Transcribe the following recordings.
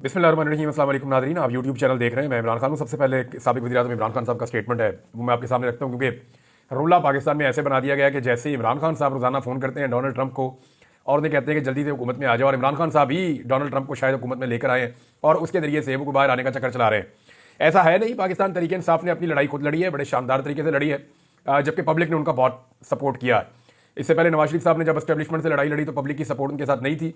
बिस्मिल्लाहिर्रहमानिर्रहीम। अस्सलाम वालेकुम नाज़रीन, आप यूट्यूब चैनल देख रहे हैं। मैं इमरान खान हूँ। सबसे पहले साबिक़ वज़ीर-ए-आज़म इमरान खान साहब का स्टेटमेंट है वो मैं आपके सामने रखता हूँ, क्योंकि रोला पाकिस्तान में ऐसे बना दिया गया कि जैसे इमरान खान साहब रोज़ाना फ़ोन करते हैं डोनाल्ड ट्रंप को और उन्हें कहते हैं कि जल्दी से हुकूमत में आ जाओ, और इमरान खान साहब ही डोनाल्ड ट्रंप को शायद हुकूमत में लेकर आए और उसके जरिए से वो बाहर आने का चक्कर चला रहे हैं। ऐसा है नहीं। पाकिस्तान तरीके इंसाफ ने अपनी लड़ाई खुद लड़ी है, बड़े शानदार तरीके से लड़ी है, जबकि पब्लिक ने उनका बहुत सपोर्ट किया है। इससे पहले नवाज शरीफ साहब ने जब एस्टेब्लिशमेंट से लड़ाई लड़ी तो पब्लिक की सपोर्ट उनके साथ नहीं थी,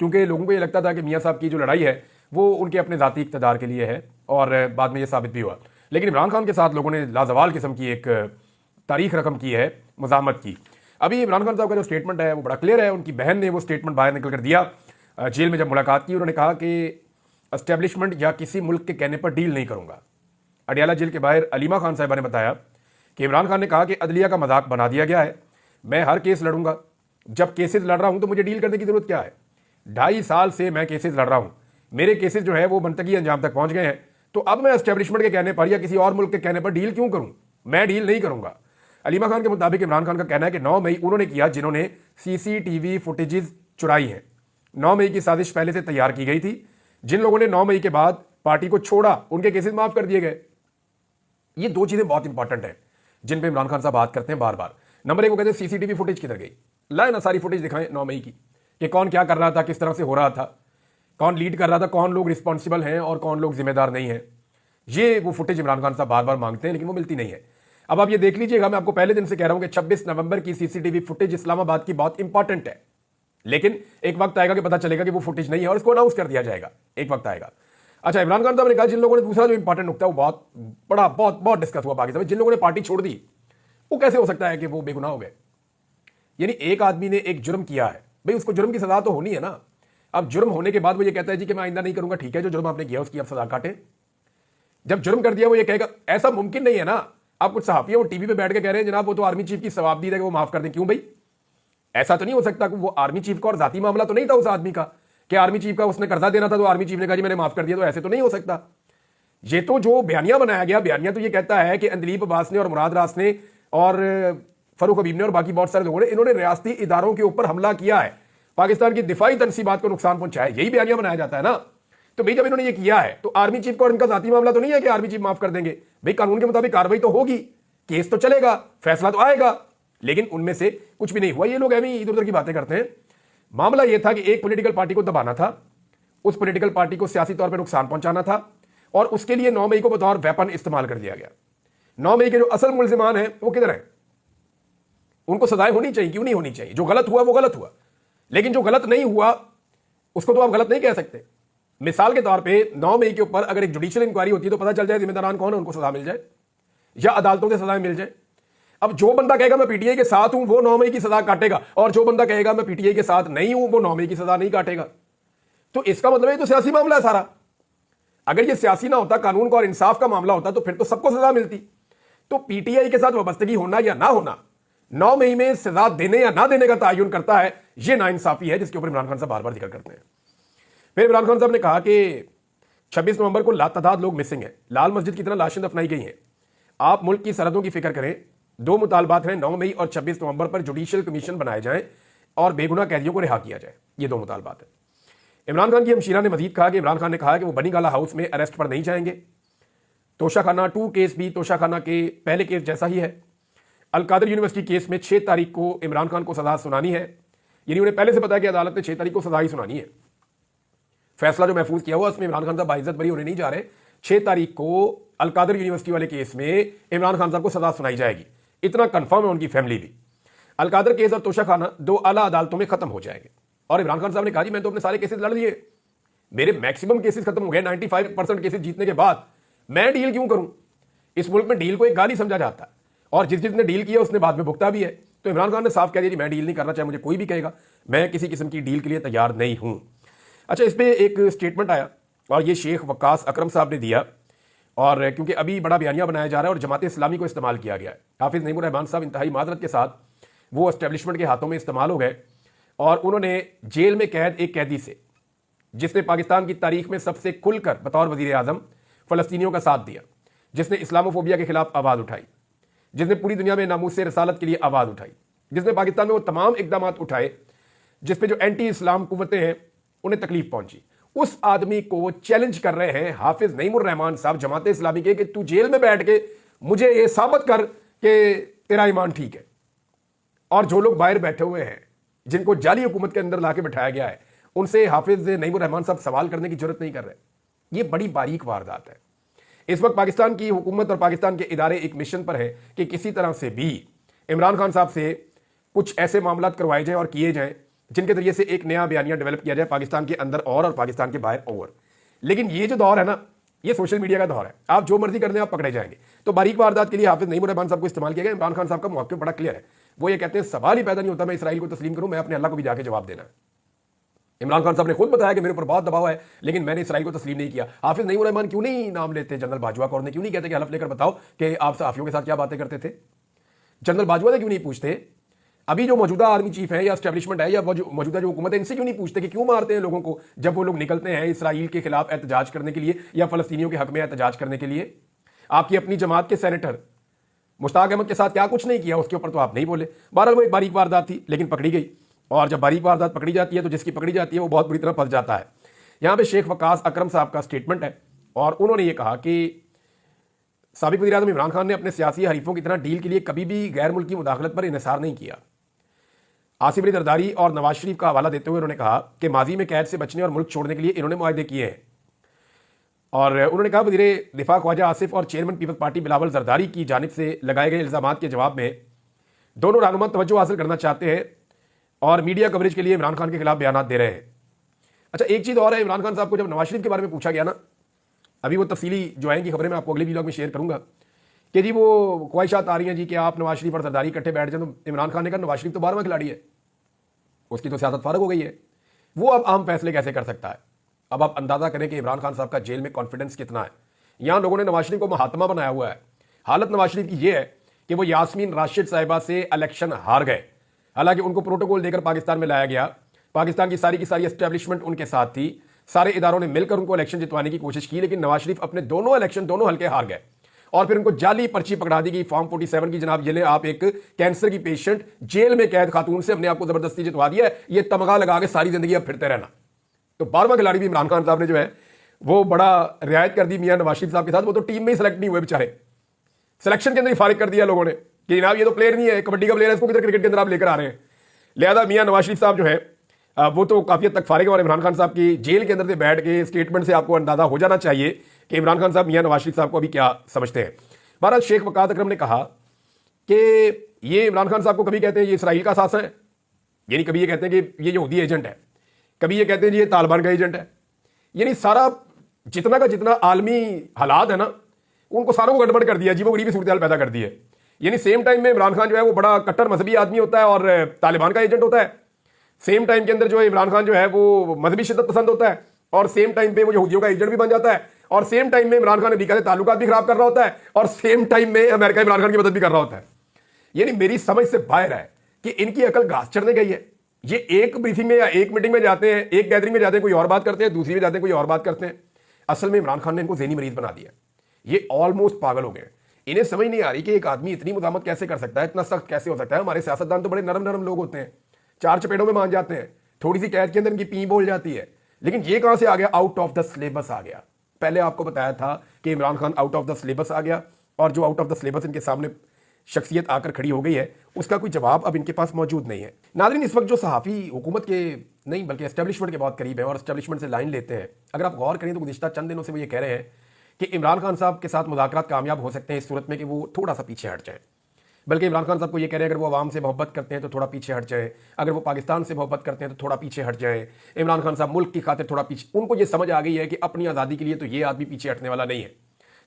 क्योंकि लोगों को ये लगता था कि मियाँ साहब की जो लड़ाई है वो उनके अपने ज़ाती इक़्तिदार के लिए है, और बाद में ये साबित भी हुआ। लेकिन इमरान खान के साथ लोगों ने लाजवाल किस्म की एक तारीख रकम की है, मज़ामत की। अभी इमरान खान साहब का जो स्टेटमेंट है वो बड़ा क्लियर है। उनकी बहन ने वो स्टेटमेंट बाहर निकल कर दिया। जेल में जब मुलाकात की, उन्होंने कहा कि एस्टेब्लिशमेंट या किसी मुल्क के कहने पर डील नहीं करूँगा। अडियाला जेल के बाहर अलीमा खान साहिबा ने बताया कि इमरान खान ने कहा कि अदलिया का मजाक बना दिया गया है, मैं हर केस लड़ूंगा। जब केसेस लड़ रहा हूं तो मुझे डील करने की जरूरत क्या है? 2.5 साल से मैं केसेस लड़ रहा हूं, मेरे केसेस जो है वो मंतकी अंजाम तक पहुंच गए हैं, तो अब मैं एस्टेब्लिशमेंट के कहने पर या किसी और मुल्क के कहने पर डील क्यों करूं? मैं डील नहीं करूंगा। अलीमा खान के मुताबिक इमरान खान का कहना है कि 9 मई उन्होंने किया जिन्होंने सीसीटीवी फुटेजेस चुराई हैं। 9 मई की साजिश पहले से तैयार की गई थी। जिन लोगों ने 9 मई के बाद पार्टी को छोड़ा उनके केसेस माफ कर दिए गए। ये दो चीजें बहुत इंपॉर्टेंट हैं जिन पे इमरान खान साहब बात करते हैं बार बार। नंबर 1 वो कहते हैं सीसीटीवी फुटेज किधर गई? लाए ना सारी फुटेज दिखाएं 9 मई की, कि कौन क्या कर रहा था, किस तरह से हो रहा था, कौन लीड कर रहा था, कौन लोग रिस्पॉन्सिबल हैं और कौन लोग जिम्मेदार नहीं हैं। ये वो फुटेज इमरान खान साहब बार बार मांगते हैं, लेकिन वो मिलती नहीं है। अब आप ये देख लीजिएगा, मैं आपको पहले दिन से कह रहा हूं कि 26 नवंबर की सीसीटीवी फुटेज इस्लामाबाद की बहुत इंपॉर्टेंट है, लेकिन एक वक्त आएगा कि पता चलेगा कि वो फुटेज नहीं है और इसको अनाउंस कर दिया जाएगा। एक वक्त आएगा। अच्छा, इमरान खान साहब ने कहा जिन लोगों ने, दूसरा जो इंपॉर्टेंट नुकता है वो बहुत बड़ा, बहुत डिस्कस हुआ पाकिस्तान में, जिन लोगों ने पार्टी छोड़ दी वो कैसे हो सकता है कि वो बेगुनाह हो गए? यानी एक आदमी ने एक जुर्म किया है, भाई उसको जुर्म की सजा तो होनी है ना। अब जुर्म होने के बाद वो ये कहता है जी कि मैं आइंदा नहीं करूंगा। ठीक है, जो जुर्म आपने किया उसकी आप सजा काटे। जब जुर्म कर दिया वो ये कहेगा, ऐसा मुमकिन नहीं है ना। आप कुछ सहाफी वो टीवी पे बैठ के कह रहे हैं जनाब वो तो आर्मी चीफ की सवाब दी है कि वो माफ कर दें। क्यों भाई? ऐसा तो नहीं हो सकता कि वो आर्मी चीफ का और जाती मामला तो नहीं था उस आदमी का, कि आर्मी चीफ का उसने कर्जा देना था तो आर्मी चीफ ने कहा जी मैंने माफ कर दिया, तो ऐसे तो नहीं हो सकता। ये तो जो बयानिया बनाया गया, बयानिया तो ये कहता है कि अंदलीब अब्बास ने और मुराद रास ने और फरूक हबीब ने और बाकी बहुत सारे लोगों ने, इन्होंने रियासती इदारों के ऊपर हमला किया है, पाकिस्तान की दिफाई तनसीबात को नुकसान पहुंचाया, यही बयानिया बनाया जाता है ना। तो भाई जब इन्होंने ये किया है तो आर्मी चीफ को और इनका जाती मामला तो नहीं है कि आर्मी चीफ माफ कर देंगे। भाई कानून के मुताबिक कार्रवाई तो होगी, केस तो चलेगा, फैसला तो आएगा, लेकिन उनमें से कुछ भी नहीं हुआ। ये लोग ऐसी इधर उधर की बातें करते हैं। मामला यह था कि एक पॉलिटिकल पार्टी को दबाना था, उस पॉलिटिकल पार्टी को सियासी तौर पर नुकसान पहुंचाना था, और उसके लिए 9 मई को बतौर वेपन इस्तेमाल कर दिया गया। 9 मई के जो असल मुल्जिमान हैं वो किधर हैं? उनको सजाएं होनी चाहिए, क्यों नहीं होनी चाहिए? जो गलत हुआ वो गलत हुआ, लेकिन जो गलत नहीं हुआ उसको तो आप गलत नहीं कह सकते। मिसाल के तौर पे 9 मई के ऊपर अगर एक जुडिशियल इंक्वायरी होती है तो पता चल जाए जिम्मेदारान कौन है, उनको सजा मिल जाए या अदालतों से सजाएं मिल जाए। अब जो बंदा कहेगा मैं पीटीआई के साथ हूं वो 9 मई की सजा काटेगा, और जो बंदा कहेगा मैं पीटीआई के साथ नहीं हूं वो 9 मई की सजा नहीं काटेगा। तो इसका मतलब ये तो सियासी मामला है सारा। अगर ये सियासी ना होता, कानून का और इंसाफ का मामला होता, तो फिर तो सबको सजा मिलती। तो पीटीआई के साथ वाबस्तगी होना या ना होना 9 मई में सजा देने या ना देने का तयन करता है। यह नाइंसाफी है जिसके ऊपर इमरान खान साहब बार बार जिक्र करते हैं। फिर इमरान खान साहब ने कहा कि 26 नवंबर को लातादाद लोग मिसिंग हैं, लाल मस्जिद की तरह लाशें दफनाई गई हैं। आप मुल्क की सरहदों की फिक्र करें। 2 मुतालबात हैं, 9 मई और 26 नवंबर पर जुडिशियल कमीशन बनाए जाएं और बेगुनाह कैदियों को रिहा किया जाए। ये 2 मुतालबात है। इमरान खान की हमशीरा ने मजीद कहा कि इमरान खान ने कहा कि वो बनी गाला हाउस में अरेस्ट पर नहीं जाएंगे। तोशाखाना 2 केस भी तोशाखाना के पहले केस जैसा ही है। अलकादर यूनिवर्सिटी केस में 6 तारीख को इमरान खान को सजा सुनानी है, यानी उन्हें पहले से पता है कि अदालत ने 6 तारीख को सजा ही सुनानी है। फैसला जो महफूज किया हुआ उसमें इमरान खान साहब बाइज्जत बरी होने नहीं जा रहे। 6 तारीख को अलकादर यूनिवर्सिटी वाले केस में इमरान खान साहब को सजा सुनाई जाएगी, इतना कंफर्म है उनकी फैमिली भी। अलकादर केस और तोशाखाना 2 आला अदालतों में खत्म हो जाएंगे। और इमरान खान साहब ने कहा जी मैं तो अपने सारे केसेस लड़ लिए, मेरे मैक्सिमम केसेस खत्म हो गए, 95% केसेस जीतने के बाद मैं डील क्यों करूं? इस मुल्क में डील को एक गाली समझा जाता है, और जिसने डील किया उसने बाद में भुगता भी है। तो इमरान खान ने साफ कह दिया जी मैं डील नहीं करना, चाहे मुझे कोई भी कहेगा, मैं किसी किस्म की डील के लिए तैयार नहीं हूं। अच्छा, इस पर एक स्टेटमेंट आया और ये शेख वक्कास अकरम साहब ने दिया, और क्योंकि अभी बड़ा बयानिया बनाया जा रहा है और जमात इस्लामी को इस्तेमाल किया गया है। हाफिज नईमुर रहमान साहब इंतहाई मादरत के साथ वो एस्टेब्लिशमेंट के हाथों में इस्तेमाल हो गए, और उन्होंने जेल में कैद एक कैदी से, जिसने पाकिस्तान की तारीख में सबसे खुलकर बतौर वजीर आजम फलस्तीनियों का साथ दिया, जिसने इस्लामोफोबिया के खिलाफ आवाज़ उठाई, जिसने पूरी दुनिया में नामूस रसालत के लिए आवाज़ उठाई, जिसने पाकिस्तान में वो तमाम इकदाम उठाए जिस पे जो एंटी इस्लाम कुव्वतें हैं उन्हें तकलीफ पहुंची, उस आदमी को चैलेंज कर रहे हैं हाफिज नईमुर रहमान साहब जमात इस्लामी के कि तू जेल में बैठ के मुझे ये साबित कर कि तेरा ईमान ठीक है। और जो लोग बाहर बैठे हुए हैं जिनको जाली हुकूमत के अंदर लाके बिठाया गया है, उनसे हाफिज नईमुर रहमान साहब सवाल करने की जरूरत नहीं कर रहे। ये बड़ी बारीक वारदात है। इस वक्त पाकिस्तान की हुकूमत और पाकिस्तान के इदारे एक मिशन पर है कि किसी तरह से भी इमरान खान साहब से कुछ ऐसे मामला करवाए जाएं और किए जाएं जिनके जरिए से एक नया बयानिया डेवलप किया जाए पाकिस्तान के अंदर और पाकिस्तान के बाहर और। लेकिन ये जो दौर है ना, ये सोशल मीडिया का दौर है। आप जो मर्जी करने आप पकड़े जाएंगे। तो बारीक वारदात के लिए हाफिज नईमुर रहमान साहब को इस्तेमाल किया गया। इमरान खान साहब का मौक़िफ़ बड़ा क्लियर है। वो ये कहते हैं सवाल ही पैदा नहीं होता मैं इसराइल को तस्लीम करूं, मैं अपने अल्लाह को भी जाके जवाब देना है। इमरान खान साहब ने खुद बताया कि मेरे ऊपर बहुत दबाव है लेकिन मैंने इसराइल को तस्लीम नहीं किया। हाफिज नईमुर रहमान क्यों नहीं नाम लेते? जनरल बाजवा को और क्यों नहीं कहते कि हलफ लेकर बताओ कि आप सहाफियों के साथ क्या बातें करते थे? जनरल बाजवा से क्यों नहीं पूछते? अभी जो मौजूदा आर्मी चीफ है या एस्टेब्लिशमेंट है या मौजूदा जो हुकूमत है, इनसे क्यों नहीं पूछते कि क्यों मारते हैं लोगों को जब वो लोग निकलते हैं इसराइल के खिलाफ एहतजाज करने के लिए या फलस्तीनियों के हक में एहतजाज करने के लिए? आपकी अपनी जमात के सेनेटर मुश्ताक अहमद के साथ क्या कुछ नहीं किया, उसके ऊपर तो आप नहीं बोले। बहरहाल वो एक बारीक वारदात थी लेकिन पकड़ी गई। और जब बारीक वारदात पकड़ी जाती है तो जिसकी पकड़ी जाती है वो बहुत बुरी तरह फंस जाता है। यहां पे शेख वकास अकरम साहब का स्टेटमेंट है और उन्होंने ये कहा कि साबिक वज़ीर आज़म इमरान खान ने अपने सियासी हरीफों की तरह डील के लिए कभी भी गैर मुल्की मुदाखलत पर इन्हिसार नहीं किया। आसिफ अली जरदारी और नवाज शरीफ का हवाला देते हुए उन्होंने कहा कि माजी में कैद से बचने और मुल्क छोड़ने के लिए इन्होंने मुआहदे किए हैं। और उन्होंने कहा वज़ीर दिफा ख्वाजा आसिफ और chairman Peoples Party Bilawal Zardari की जानिब से लगाए गए इल्ज़ामात के जवाब में दोनों रहनुमा तवज्जो हासिल करना चाहते हैं और मीडिया कवरेज के लिए इमरान खान के खिलाफ बयान दे रहे हैं। अच्छा, एक चीज़ और है, इमरान खान साहब को जब नवाज शरीफ के बारे में पूछा गया ना, अभी वो तफसीली जो आएंगी खबरें मैं आपको अगले वीडियो में शेयर करूंगा कि जी वो ख्वाहिशात आ रही हैं जी कि आप नवाज शरीफ और जरदारी इकट्ठे बैठ जाए। तो इमरान खान ने कहा नवाज शरीफ तो 12वां खिलाड़ी है, उसकी तो सियासत फारग हो गई है, वो अब आम फैसले कैसे कर सकता है? अब आप अंदाजा करें कि इमरान खान साहब का जेल में कॉन्फिडेंस कितना है। यहां लोगों ने नवाज शरीफ को महात्मा बनाया हुआ है। हालत नवाज शरीफ की यह है कि वो यास्मीन राशिद साहिबा से इलेक्शन हार गए। हालांकि उनको प्रोटोकॉल देकर पाकिस्तान में लाया गया, पाकिस्तान की सारी एस्टेब्लिशमेंट उनके साथ थी, सारे इदारों ने मिलकर उनको इलेक्शन जितवाने की कोशिश की, लेकिन नवाज शरीफ अपने दोनों इलेक्शन दोनों हल्के हार गए और फिर उनको जाली पर्ची पकड़ा दी गई फॉर्म 47 की। जनाब ये आप एक कैंसर की पेशेंट जेल में कैद खातून से अपने आप को जबरदस्ती जितवा दिया है, ये तमगा लगा के सारी जिंदगी अब फिरते रहना। तो 12वां खिलाड़ी भी इमरान खान साहब ने जो है वो बड़ा रियायत कर दी मियां नवाज शरीफ साहब के साथ। वो तो टीम में ही सिलेक्ट नहीं हुए बेचारे, सिलेक्शन के अंदर ही फारिग कर दिया लोगों ने कि जनाब ये तो प्लेयर नहीं है, कबड्डी का प्लेयर है, इसको किधर क्रिकेट के अंदर आप लेकर आ रहे हैं। लिहाजा मियां नवाज शरीफ साहब जो है वो तो काफी हद तक फारिग है और इमरान खान साहब की जेल के अंदर से बैठ के स्टेटमेंट से आपको अंदाजा हो जाना चाहिए कि इमरान खान साहब मियां नवाज शरीफ साहब को अभी क्या समझते हैं। बहरहाल शेख वकास अकरम ने कहा कि ये इमरान खान साहब को कभी कहते हैं ये इसराइल का शासन है, यानी कभी ये कहते हैं कि ये यहूदी एजेंट है, कभी ये कहते हैं ये तालिबान का एजेंट है। यानी सारा जितना का जितना आलमी हालात है ना, उनको सारों को गड़बड़ कर दिया, जी वो गरीबी सूरत पैदा कर दी है। यानी सेम टाइम में इमरान खान जो है वो बड़ा कट्टर मजहबी आदमी होता है और तालिबान का एजेंट होता है, सेम टाइम के अंदर जो है इमरान खान जो है वो मजहबी शिद्दत पसंद होता है और सेम टाइम पे वो यहूदियों का एजेंट भी बन जाता है और सेम टाइम में इमरान खान अमेरिका से ताल्लुकात भी खराब कर रहा होता है और सेम टाइम में अमेरिका इमरान खान की मदद भी कर रहा होता है। यानी मेरी समझ से बाहर है कि इनकी अकल घास चढ़ने गई है। ये एक ब्रीफिंग में या एक मीटिंग में जाते हैं, एक गैदरिंग में जाते हैं, कोई और बात करते हैं, दूसरी में जाते हैं, कोई और बात करते हैं। असल में इमरान खान ने इनको ज़हनी मरीज बना दिया, ये ऑलमोस्ट पागल हो गए। इन्हें समझ नहीं आ रही कि एक आदमी इतनी मुदामत कैसे कर सकता है, इतना सख्त कैसे हो सकता है। हमारे सियासतदान तो बड़े नरम नरम लोग होते हैं, चार चपेटों में मान जाते हैं, थोड़ी सी कैद के अंदर इनकी पी बोल जाती है। लेकिन ये कहां से आ गया? आउट ऑफ द सिलेबस आ गया। पहले आपको बताया था कि Imran Khan out of the syllabus आ गया और जो आउट ऑफ द सिलेबस इनके सामने शख्सियत आकर खड़ी हो गई है उसका कोई जवाब अब इनके पास मौजूद नहीं है। नाज़रीन, इस वक्त जो सहाफ़ी हुकूमत के नहीं बल्कि एस्टेब्लिशमेंट के बहुत करीब है और एस्टेब्लिशमेंट से लाइन लेते हैं, अगर आप गौर करें तो गुज़िश्ता चंद दिनों से वो ये कह रहे हैं कि इमरान खान साहब के साथ मुज़ाकरात कामयाब हो सकते हैं इस सूरत में कि वो थोड़ा सा पीछे हट जाए। बल्कि इमरान खान साहब को ये कह रहे हैं अगर वो आवाम से मोहब्बत करते हैं तो थोड़ा पीछे हट जाए, अगर वो पाकिस्तान से मोहब्बत करते हैं तो थोड़ा पीछे हट जाए। इमरान खान साहब मुल्क की खातिर थोड़ा पीछे, उनको ये समझ आ गई है कि अपनी आज़ादी के लिए तो ये आदमी पीछे हटने वाला नहीं है।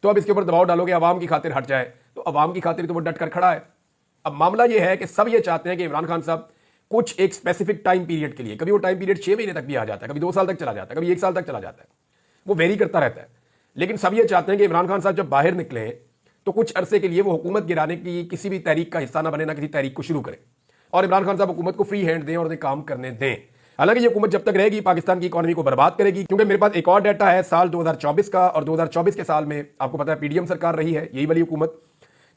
तो अब इसके ऊपर दबाव डालोगे अवाम की खातिर हट जाए, तो अवाम की खातिर तो वो डट कर खड़ा है। अब मामला ये है कि सब ये चाहते हैं कि इमरान खान साहब कुछ एक स्पेसिफिक टाइम पीरियड के लिए, कभी वो टाइम पीरियड 6 महीने तक भी आ जाता है, कभी 2 साल तक चला जाता है, कभी 1 साल तक चला जाता है, वो वेरी करता रहता है। लेकिन सब ये चाहते हैं कि इमरान खान साहब जब बाहर निकले तो कुछ अरसे के लिए वो हुकूमत गिराने की किसी भी तहरीक का हिस्सा ना बने, ना किसी तहरीक को शुरू करें और इमरान खान साहब हुकूमत को फ्री हैंड दें और उन्हें काम करने दें। हालांकि ये हुकूमत जब तक रहेगी पाकिस्तान की इकॉनमी को बर्बाद करेगी। क्योंकि मेरे पास एक और डाटा है साल 2024 का, और 2024 के साल में आपको पता है पीडीएम सरकार रही है, यही वाली हुकूमत।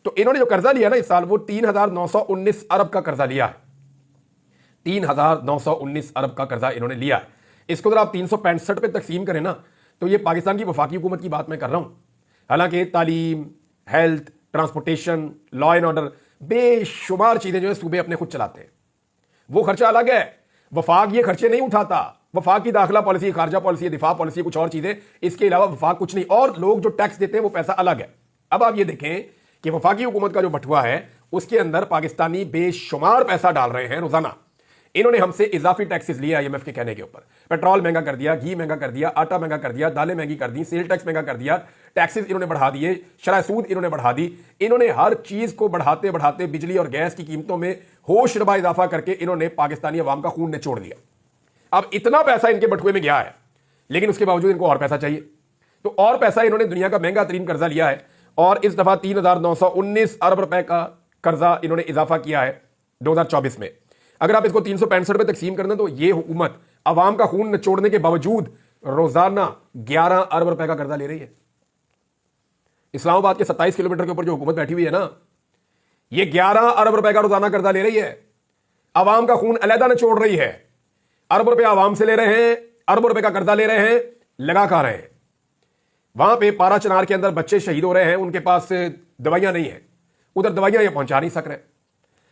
तो इन्होंने जो कर्जा लिया ना इस साल, वो 3,919 अरब का कर्जा लिया है। 3,919 अरब का कर्जा इन्होंने लिया है। इसको अगर आप 365 पे तकसीम करें ना, तो ये पाकिस्तान की वफाकी हुकूमत की बात मैं कर रहा हूं। हालांकि तालीम, health, transportation, law and order, बेशुमार चीजें जो है सूबे अपने खुद चलाते हैं, वो खर्चा अलग है। वफाक ये खर्चे नहीं उठाता। वफाक की दाखिला पॉलिसी, खारजा पॉलिसी, दिफा पॉलिसी, कुछ और चीजें, इसके अलावा वफाक कुछ नहीं। और लोग जो टैक्स देते हैं वो पैसा अलग है। अब आप ये देखें कि वफाकी हुकूमत का जो बटुआ है उसके अंदर पाकिस्तानी बेशुमार पैसा डाल रहे हैं रोजाना। इन्होंने हमसे इजाफी टैक्सेस लिए आईएमएफ के कहने के ऊपर। पेट्रोल महंगा कर दिया, घी महंगा कर दिया, आटा महंगा कर दिया, दालें महंगी कर दी, सेल टैक्स महंगा कर दिया, टैक्सेस इन्होंने बढ़ा दिए, शरह सूद इन्होंने बढ़ा दी। इन्होंने हर चीज को बढ़ाते बढ़ाते बिजली और गैस की कीमतों में होशरबा इजाफा करके इन्होंने पाकिस्तानी अवाम का खून निचोड़ दिया। अब इतना पैसा इनके बटुए में गया है, लेकिन उसके बावजूद इनको और पैसा चाहिए। तो और पैसा इन्होंने दुनिया का महंगा तरीन कर्जा लिया है और इस दफा 3,919 अरब रुपए का कर्जा इन्होंने इजाफा किया है 2024 में। अगर आप इसको 365 पे तकसीम करना, तो ये हुकूमत अवाम का खून निचोड़ने के बावजूद रोजाना 11 अरब रुपए का कर्जा ले रही है। इस्लामाबाद के 27 किलोमीटर के ऊपर जो हुकूमत बैठी हुई है ना, ये 11 अरब रुपए का रोजाना कर्जा ले रही है। अवाम का खून अलहदा निचोड़ रही है। अरब रुपए अवाम से ले रहे हैं, अरब रुपए का कर्जा ले रहे हैं, लगा खा रहे हैं। वहां पे पारा चनार के अंदर बच्चे शहीद हो रहे हैं, उनके पास दवाइयां नहीं है, उधर दवाइयां ये पहुंचा नहीं सक रहे,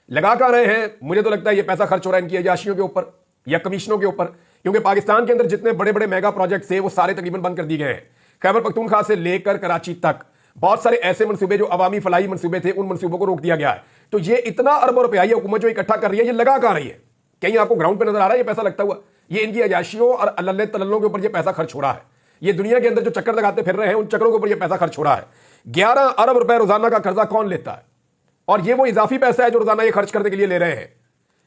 लगा कर रहे हैं। मुझे तो लगता है ये पैसा खर्च हो रहा है इनकी अयाशियों के ऊपर या कमीशनों के ऊपर, क्योंकि पाकिस्तान के अंदर जितने बड़े बड़े मेगा प्रोजेक्ट थे वो सारे तकरीबन बंद कर दिए गए हैं। खैबर पख्तूनख्वा से लेकर कराची तक बहुत सारे ऐसे मंसूबे जो अवामी फलाई मंसूबे थे, उन मंसूबों को रोक दिया गया है। तो ये इतना अरबों रुपया हुकूमत जो इकट्ठा कर रही है, ये लगा कर रही है। कहीं आपको ग्राउंड पे नजर आ रहा है ये पैसा लगता हुआ? ये इनकी अयाशियों और अल्लल्ले तल्लों के ऊपर ये पैसा खर्च हो रहा है। ये दुनिया के अंदर जो चक्कर लगाते फिर रहे हैं, उन चक्करों के ऊपर ये पैसा खर्च हो रहा है। 11 अरब रुपए रोजाना का कर्जा कौन लेता है? और ये वो इजाफी पैसा है जो रोजाना ये खर्च करने के लिए ले रहे हैं।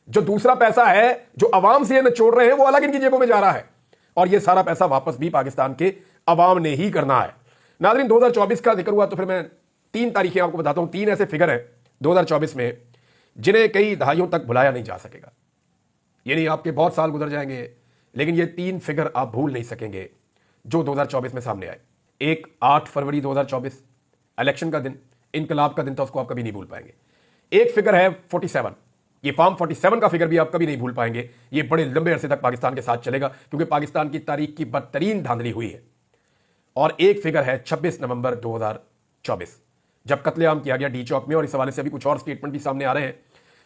जो दूसरा पैसा है जो अवाम से ये निचोड़ रहे हैं, वो अलग इनकी जेबों में जा रहा है। और ये सारा पैसा वापस भी पाकिस्तान के अवाम ने ही करना है। नाज़रीन, 2024 का जिक्र हुआ तो फिर मैं 3 तारीखें आपको बताता हूं। 3 ऐसे फिगर हैं 2024 में जिन्हें कई दहाइयों तक भुलाया नहीं जा सकेगा। यानी आपके बहुत साल गुजर जाएंगे, लेकिन ये 3 फिगर आप भूल नहीं सकेंगे जो 2024 में सामने आए। एक 8 फरवरी 2024, इलेक्शन का दिन, इनकलाब का दिन था, उसको आप कभी नहीं भूल पाएंगे। एक फिगर है 47, ये फॉर्म 47 का फिगर भी आप कभी नहीं भूल पाएंगे। ये बड़े लंबे अरसे तक पाकिस्तान के साथ चलेगा, क्योंकि पाकिस्तान की तारीख की बदतरीन धांधली हुई है। और एक फिगर है 26 नवंबर 2024, जब कत्लेआम किया गया डी चौक में। और इस हवाले से अभी कुछ और स्टेटमेंट भी सामने आ रहे हैं।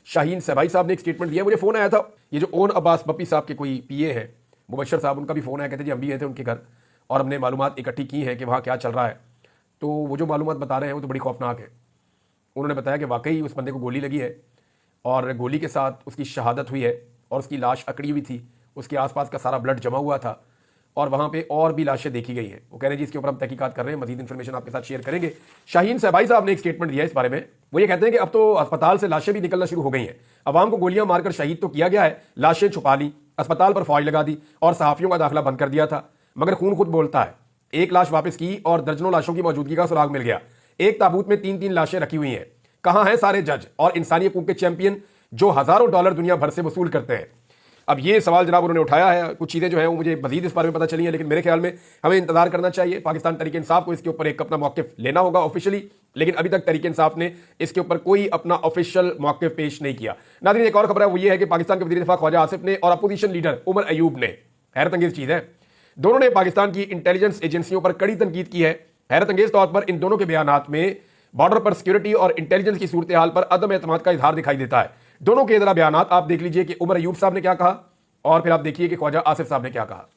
शाहीन सहबाई साहब ने एक स्टेटमेंट दिया, मुझे फोन आया था। ये जो ओन अब्बास बप्पी साहब के कोई पीए हैं, मुबशर साहब, उनका भी फोन आया। कहते जी हम भी गए थे उनके घर और हमने मालूमात इकट्ठी की है कि वहाँ क्या चल रहा है। तो वो जो मालूमात बता रहे हैं वो तो बड़ी खौफनाक है। उन्होंने बताया कि वाकई उस बंदे को गोली लगी है और गोली के साथ उसकी शहादत हुई है और उसकी लाश अकड़ी हुई थी, उसके आसपास का सारा ब्लड जमा हुआ था और वहाँ पे और भी लाशें देखी गई हैं। वो कह रहे हैं जी इसके ऊपर हम तहकीकात कर रहे हैं, मजीद इन्फॉर्मेशन आपके साथ शेयर करेंगे। शाहीन सहबाई साहब ने एक स्टेटमेंट दिया इस बारे में। वो ये कहते हैं कि अब तो अस्पताल से लाशें भी निकलना शुरू हो गई हैं। अवाम को गोलियां मारकर शहीद तो किया गया है, लाशें छुपा ली, अस्पताल पर फौज लगा दी और सहाफियों का दाखिला बंद कर दिया था, मगर खून खुद बोलता है। एक लाश वापस की और दर्जनों लाशों की मौजूदगी का सुराग मिल गया। एक ताबूत में 3-3 लाशें रखी हुई हैं। कहां हैं सारे जज और इंसानी हकूक के चैंपियन जो हजारों डॉलर दुनिया भर से वसूल करते हैं? अब ये सवाल जनाब उन्होंने उठाया है। कुछ चीज़ें जो है वो मुझे मजीद इस बारे में पता चली है, लेकिन मेरे ख्याल में हमें इंतजार करना चाहिए। पाकिस्तान तहरीक इंसाफ को इसके ऊपर एक अपना मौक़िफ़ लेना होगा ऑफिशियली, लेकिन अभी तक तहरीक इंसाफ ने इसके ऊपर कोई अपना ऑफिशियल मौक़िफ़ पेश नहीं किया। नाज़रीन, एक और खबर है, वो ये है कि पाकिस्तान के वज़ीर दिफ़ा ख्वाजा आसिफ ने और अपोजिशन लीडर उमर अयूब ने, हैरत अंगेज़ चीज़ है, दोनों ने पाकिस्तान की इंटेलिजेंस एजेंसियों पर कड़ी तनकीद की है। हैरत अंगेज़ तौर पर इन दोनों के बयानात में बॉर्डर पर सिक्योरिटी और इंटेलिजेंस की सूरत हाल पर अदम एतमाद का इजहार दिखाई देता है। दोनों के जरा बयानात आप देख लीजिए कि उमर अयूब साहब ने क्या कहा और फिर आप देखिए कि ख्वाजा आसिफ साहब ने क्या कहा।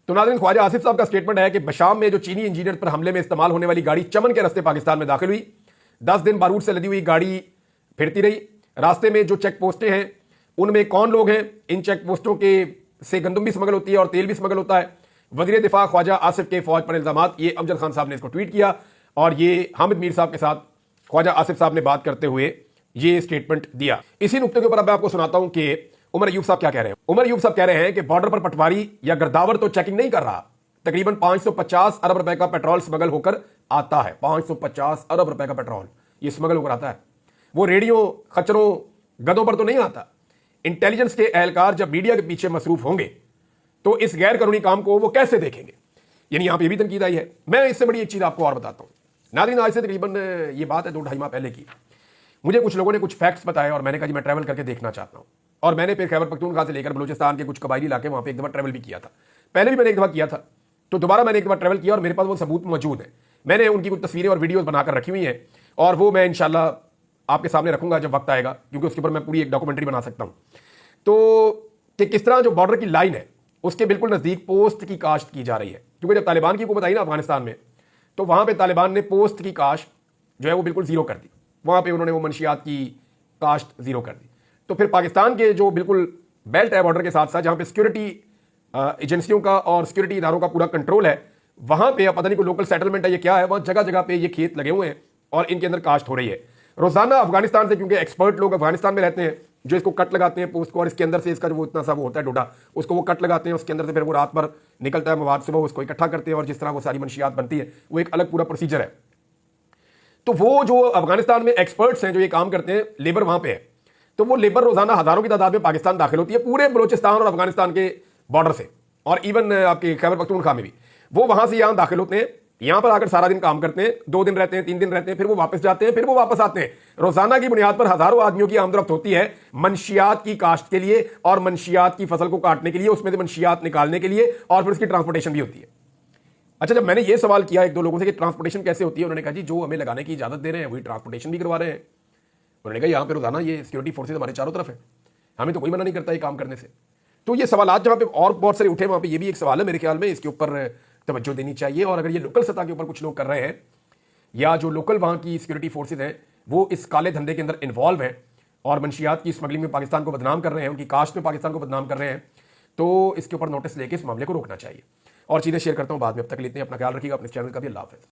तो नाज़रीन, ख्वाजा आसिफ साहब का स्टेटमेंट है कि बशाम में जो चीनी इंजीनियर पर हमले में इस्तेमाल होने वाली गाड़ी चमन के रास्ते पाकिस्तान में दाखिल हुई। 10 दिन बारूद से लदी हुई गाड़ी फिरती रही। रास्ते में जो चेक पोस्टें हैं उनमें कौन लोग हैं? इन चेक पोस्टों के से गंदम भी स्मगल होती है और तेल भी स्मगल होता है। वज़ीर दिफा ख्वाजा आसिफ के फौज पर इल्जामात। ये अमजद खान साहब ने इसको ट्वीट किया और ये हामिद मीर साहब के साथ ख्वाजा आसिफ साहब ने बात करते हुए ये स्टेटमेंट दिया। इसी नुक्ते के ऊपर अब मैं आपको सुनाता हूं कि उमर अयूब साहब क्या कह रहे हैं। उमर अयूब साहब कह रहे हैं कि बॉर्डर पर पटवारी या गर्दावर तो चेकिंग नहीं कर रहा। तकरीबन 550 अरब रुपए का पेट्रोल स्मगल होकर आता है। 550 अरब रुपए का पेट्रोल ये स्मगल होकर आता है। वो रेडियो, खच्चरों, गधों पर तो नहीं आता। इंटेलिजेंस के एहलकार जब मीडिया के पीछे मसरूफ होंगे तो इस गैर कानूनी काम को वो कैसे देखेंगे? यानी यहां पर भी तनकीद आई है। मैं इससे बड़ी एक चीज आपको और बताता हूं। नाज़रीन, आज से तकरीबन ये बात है 2-2.5 माह पहले की। मुझे कुछ लोगों ने कुछ फैक्ट्स बताए और मैंने कहा जी मैं ट्रैवल करके देखना चाहता हूं। और मैंने फिर खैबर पख्तूनख्वा से लेकर बलूचिस्तान के कुछ कबायली इलाके वहाँ पे एक दफ़ा ट्रैवल भी किया था। पहले भी मैंने एक दफ़ा किया था, तो दोबारा मैंने एक दफ़ा ट्रैवल किया और मेरे पास वो सबूत मौजूद है। मैंने उनकी कुछ तस्वीरें और वीडियोज़ बनाकर रखी हुई हैं और वो मैं इंशाल्लाह आपके सामने रखूंगा जब वक्त आएगा, क्योंकि उसके ऊपर मैं पूरी एक डॉक्यूमेंट्री बना सकता हूँ। तो कि किस तरह जो बॉर्डर की लाइन है उसके बिल्कुल नज़दीक पोस्त की काश्त की जा रही है, क्योंकि जब तालिबान की हुकूमत आई ना अफगानिस्तान में, तो वहाँ पे तालिबान ने पोस्त की काश्त जो है वो बिल्कुल ज़ीरो कर दी। वहाँ पे उन्होंने वो मंशियात की काश्त ज़ीरो कर दी। तो फिर पाकिस्तान के जो बिल्कुल बेल्ट है बॉर्डर के साथ साथ, जहाँ पे सिक्योरिटी एजेंसियों का और सिक्योरिटी इदारों का पूरा कंट्रोल है, वहाँ पे पता नहीं कोई लोकल सेटलमेंट है ये क्या है, वहाँ जगह जगह पे ये खेत लगे हुए हैं और इनके अंदर काश्त हो रही है रोज़ाना। अफगानिस्तान से, क्योंकि एक्सपर्ट लोग अफगानिस्तान में रहते हैं, जो इसको कट लगाते हैं पोस्ट को, और इसके अंदर से इसका जो वो इतना सा वो होता है डोडा, उसको वो कट लगाते हैं, उसके अंदर से फिर वो रात भर निकलता है मवाद, सुबह उसको इकट्ठा करते हैं और जिस तरह वो सारी मंशियात बनती है वो एक अलग पूरा प्रोसीजर है। तो वो जो अफगानिस्तान में एक्सपर्ट्स हैं जो ये काम करते हैं, लेबर वहाँ पे है, तो वो लेबर रोजाना हजारों की तादाद में पाकिस्तान दाखिल होती है पूरे बलूचिस्तान और अफगानिस्तान के बॉर्डर से, और इवन आपके खैबर पख्तूनख्वा में भी। वो वहां से यहां दाखिल होते हैं, यहां पर आकर सारा दिन काम करते हैं, 2 दिन रहते हैं, 3 दिन रहते हैं, फिर वो वापस जाते हैं, फिर वो वापस आते हैं। रोजाना की बुनियाद पर हजारों आदमियों की आमदरफ्त होती है मंशियात की काश्त के लिए और मंशियात की फसल को काटने के लिए, उसमें से मंशियात निकालने के लिए, और फिर उसकी ट्रांसपोर्टेशन भी होती है। अच्छा, जब मैंने ये सवाल किया 1-2 लोगों से कि ट्रांसपोर्टेशन कैसे होती है, उन्होंने कहा जी जो हमें लगाने की इजाजत दे रहे हैं वही ट्रांसपोर्टेशन भी करवा रहे हैं। उन्होंने कहा यहाँ पे रोजाना ये सिक्योरिटी फोर्सेज हमारे चारों तरफ है, हमें तो कोई मना नहीं करता ये काम करने से। तो ये सवाल जहाँ पे और बहुत सारे उठे, वहाँ पे ये भी एक सवाल है मेरे ख्याल में, इसके ऊपर तवज्जो देनी चाहिए। और अगर ये लोकल सतह के ऊपर कुछ लोग कर रहे हैं, या जो लोकल वहाँ की सिक्योरिटी फोर्सेज हैं वो इस काले धंधे के अंदर इन्वॉल्व हैं और मंशियात की स्मगलिंग में पाकिस्तान को बदनाम कर रहे हैं, उनकी कास्ट में पाकिस्तान को बदनाम कर रहे हैं, तो इसके ऊपर नोटिस लेके इस मामले को रोकना चाहिए। और चीज़ें शेयर करता हूँ बाद में, अब तक लेते हैं, अपना ख्याल रखिएगा, अपने चैनल का भी। अल्लाह हाफ़िज़।